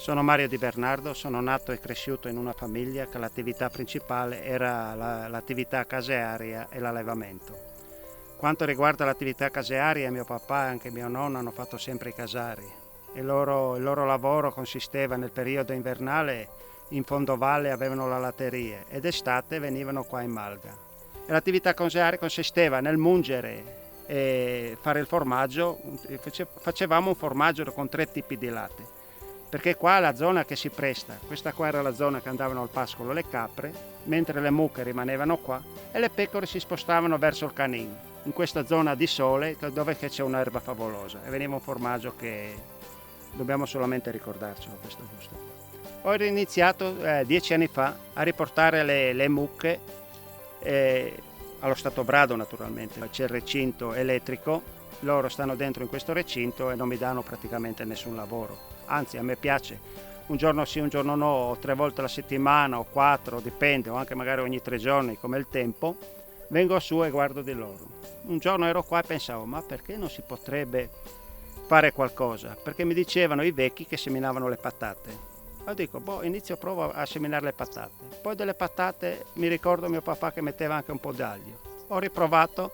Sono Mario Di Bernardo, sono nato e cresciuto in una famiglia che l'attività principale era l'attività casearia e l'allevamento. Quanto riguarda l'attività casearia, mio papà e anche mio nonno hanno fatto sempre i casari. Il loro lavoro consisteva nel periodo invernale in fondovalle, avevano la latteria ed d'estate venivano qua in Malga. E l'attività casearia consisteva nel mungere e fare il formaggio. Facevamo un formaggio con 3 tipi di latte, perché qua è la zona che si presta. Questa qua era la zona che andavano al pascolo le capre, mentre le mucche rimanevano qua e le pecore si spostavano verso il Canin, in questa zona di sole dove c'è un'erba favolosa, e veniva un formaggio che dobbiamo solamente ricordarcelo, questo gusto. Ho iniziato 10 anni fa a riportare le mucche allo stato brado, naturalmente. C'è il recinto elettrico, loro stanno dentro in questo recinto e non mi danno praticamente nessun lavoro. Anzi, a me piace, un giorno sì, un giorno no, o 3 volte alla settimana o 4, dipende, o anche magari ogni 3 giorni come il tempo, vengo su e guardo di loro. Un giorno ero qua e pensavo, ma perché non si potrebbe fare qualcosa? Perché mi dicevano i vecchi che seminavano le patate. Io dico, provo a seminare le patate. Poi delle patate mi ricordo mio papà che metteva anche un po' d'aglio. Ho riprovato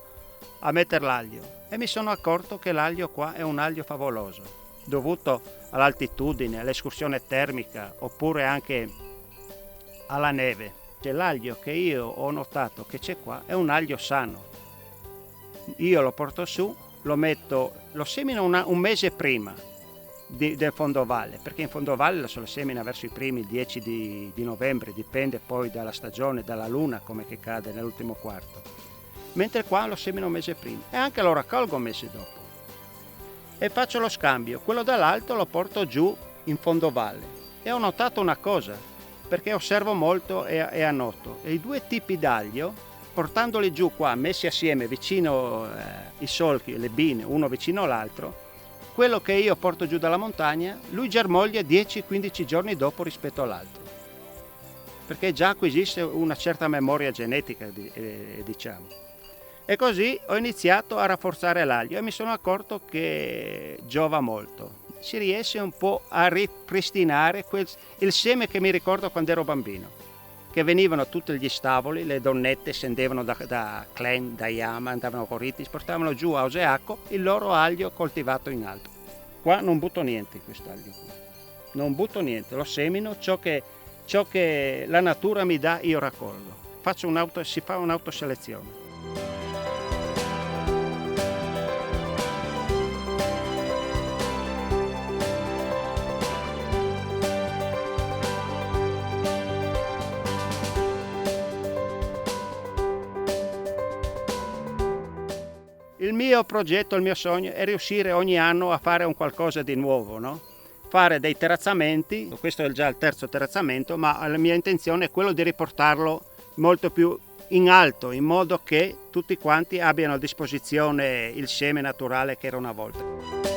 a mettere l'aglio e mi sono accorto che l'aglio qua è un aglio favoloso, dovuto all'altitudine, all'escursione termica oppure anche alla neve. L'aglio che io ho notato che c'è qua è un aglio sano. Io lo porto su, lo semino un mese prima del fondovalle, perché in fondovalle lo semina verso i primi 10 di novembre, dipende poi dalla stagione, dalla luna come che cade nell'ultimo quarto, mentre qua lo semino un mese prima e anche lo raccolgo un mese dopo e faccio lo scambio. Quello dall'alto lo porto giù in fondovalle e ho notato una cosa, perché osservo molto e annoto, e i 2 tipi d'aglio, portandoli giù qua messi assieme vicino i solchi, le bine, uno vicino all'altro, quello che io porto giù dalla montagna, lui germoglia 10-15 giorni dopo rispetto all'altro, perché già acquisisce una certa memoria genetica, diciamo. E così ho iniziato a rafforzare l'aglio e mi sono accorto che giova molto. Si riesce un po' a ripristinare il seme che mi ricordo quando ero bambino, che venivano tutti gli stavoli, le donnette scendevano da Clen, da Yama, andavano a Ritis, portavano giù a Oseaco il loro aglio coltivato in alto. Qua non butto niente in quest'aglio qua, non butto niente, lo semino, ciò che la natura mi dà io raccolgo. Si fa un'autoselezione. Il mio progetto, il mio sogno è riuscire ogni anno a fare un qualcosa di nuovo, no? Fare dei terrazzamenti, questo è già il 3° terrazzamento, ma la mia intenzione è quello di riportarlo molto più in alto, in modo che tutti quanti abbiano a disposizione il seme naturale che era una volta.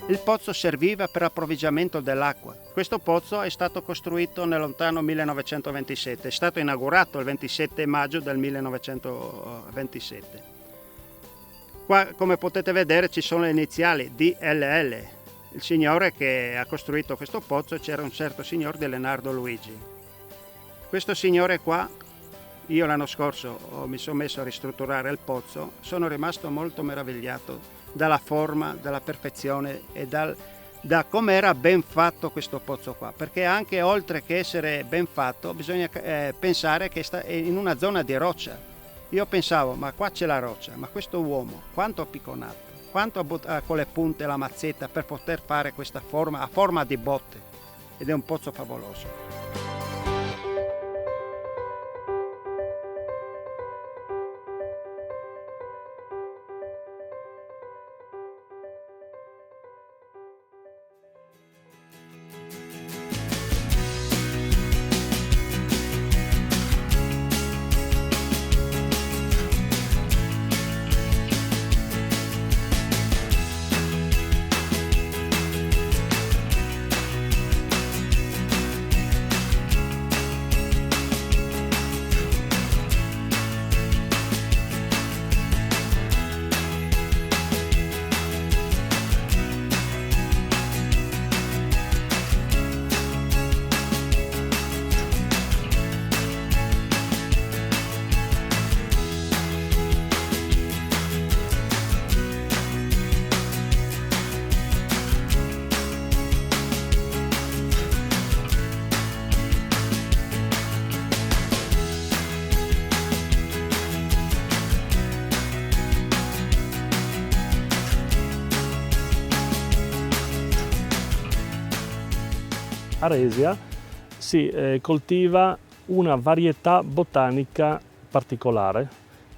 Il pozzo serviva per approvvigionamento dell'acqua. Questo pozzo è stato costruito nel lontano 1927, è stato inaugurato il 27 maggio del 1927. Qua, come potete vedere, ci sono le iniziali DLL. Il signore che ha costruito questo pozzo c'era un certo signor di Leonardo Luigi. Questo signore qua, io l'anno scorso mi sono messo a ristrutturare il pozzo, sono rimasto molto meravigliato dalla forma, dalla perfezione e da come era ben fatto questo pozzo qua, perché anche oltre che essere ben fatto bisogna pensare che è in una zona di roccia. Io pensavo, ma qua c'è la roccia, ma questo uomo quanto ha picconato, quanto ha con le punte la mazzetta per poter fare questa forma a forma di botte, ed è un pozzo favoloso. Aresia si coltiva una varietà botanica particolare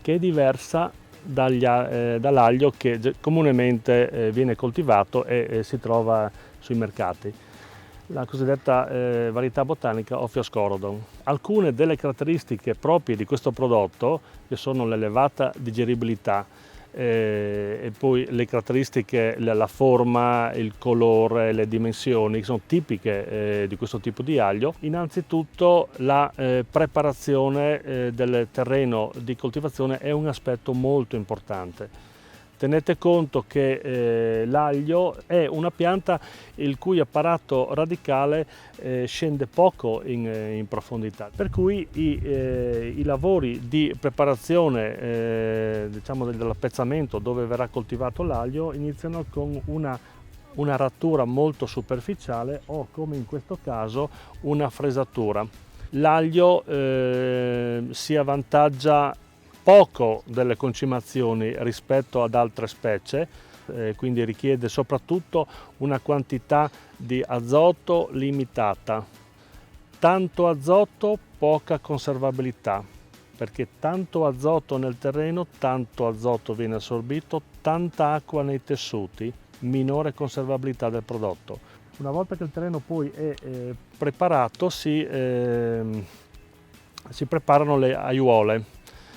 che è diversa dall'aglio che comunemente viene coltivato e si trova sui mercati. La cosiddetta varietà botanica Ophiooscorodon. Alcune delle caratteristiche proprie di questo prodotto, che sono l'elevata digeribilità e poi le caratteristiche, la forma, il colore, le dimensioni, sono tipiche di questo tipo di aglio. Innanzitutto la preparazione del terreno di coltivazione è un aspetto molto importante. Tenete conto che l'aglio è una pianta il cui apparato radicale scende poco in profondità, per cui i lavori di preparazione diciamo dell'appezzamento dove verrà coltivato l'aglio iniziano con una rattura molto superficiale o, come in questo caso, una fresatura. L'aglio si avvantaggia poco delle concimazioni rispetto ad altre specie, quindi richiede soprattutto una quantità di azoto limitata. Tanto azoto, poca conservabilità, perché tanto azoto nel terreno, tanto azoto viene assorbito, tanta acqua nei tessuti, minore conservabilità del prodotto. Una volta che il terreno poi è preparato si preparano le aiuole.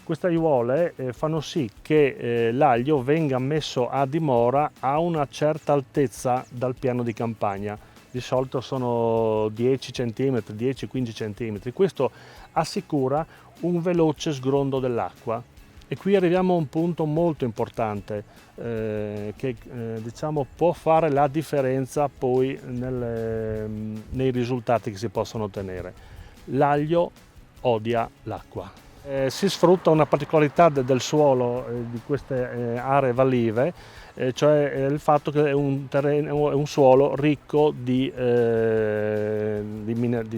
Queste aiuole fanno sì che l'aglio venga messo a dimora a una certa altezza dal piano di campagna. Di solito sono 10 cm, 10-15 cm. Questo assicura un veloce sgrondo dell'acqua. E qui arriviamo a un punto molto importante che diciamo può fare la differenza poi nei risultati che si possono ottenere. L'aglio odia l'acqua. Si sfrutta una particolarità del suolo di queste aree vallive, cioè il fatto che è un suolo ricco di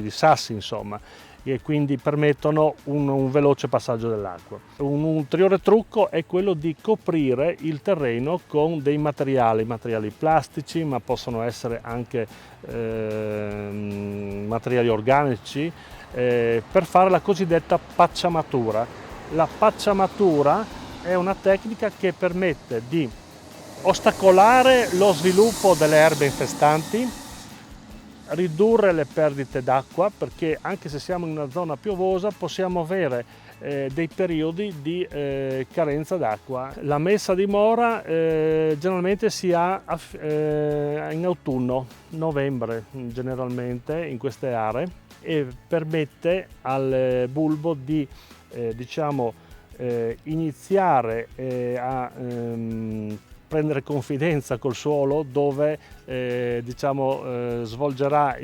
sassi, insomma, e quindi permettono un veloce passaggio dell'acqua. Un ulteriore trucco è quello di coprire il terreno con dei materiali plastici, ma possono essere anche materiali organici, per fare la cosiddetta pacciamatura. La pacciamatura è una tecnica che permette di ostacolare lo sviluppo delle erbe infestanti, ridurre le perdite d'acqua, perché anche se siamo in una zona piovosa possiamo avere dei periodi di carenza d'acqua. La messa a dimora generalmente si ha in autunno, novembre generalmente in queste aree, e permette al bulbo di iniziare a prendere confidenza col suolo, dove svolgerà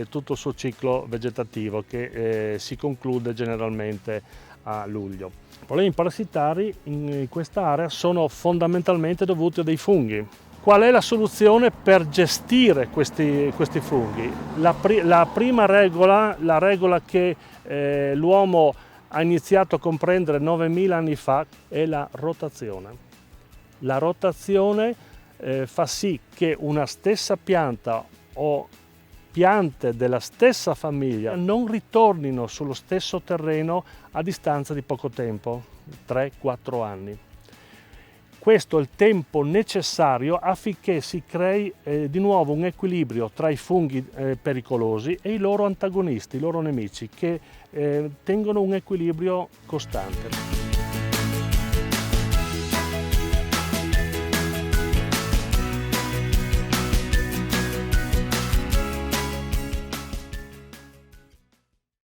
tutto il suo ciclo vegetativo, che si conclude generalmente a luglio. I problemi parassitari in questa area sono fondamentalmente dovuti a dei funghi. Qual è la soluzione per gestire questi funghi? La prima regola, la regola che l'uomo ha iniziato a comprendere 9000 anni fa, è la rotazione. La rotazione fa sì che una stessa pianta o piante della stessa famiglia non ritornino sullo stesso terreno a distanza di poco tempo, 3-4 anni. Questo è il tempo necessario affinché si crei di nuovo un equilibrio tra i funghi pericolosi e i loro antagonisti, i loro nemici, che tengono un equilibrio costante.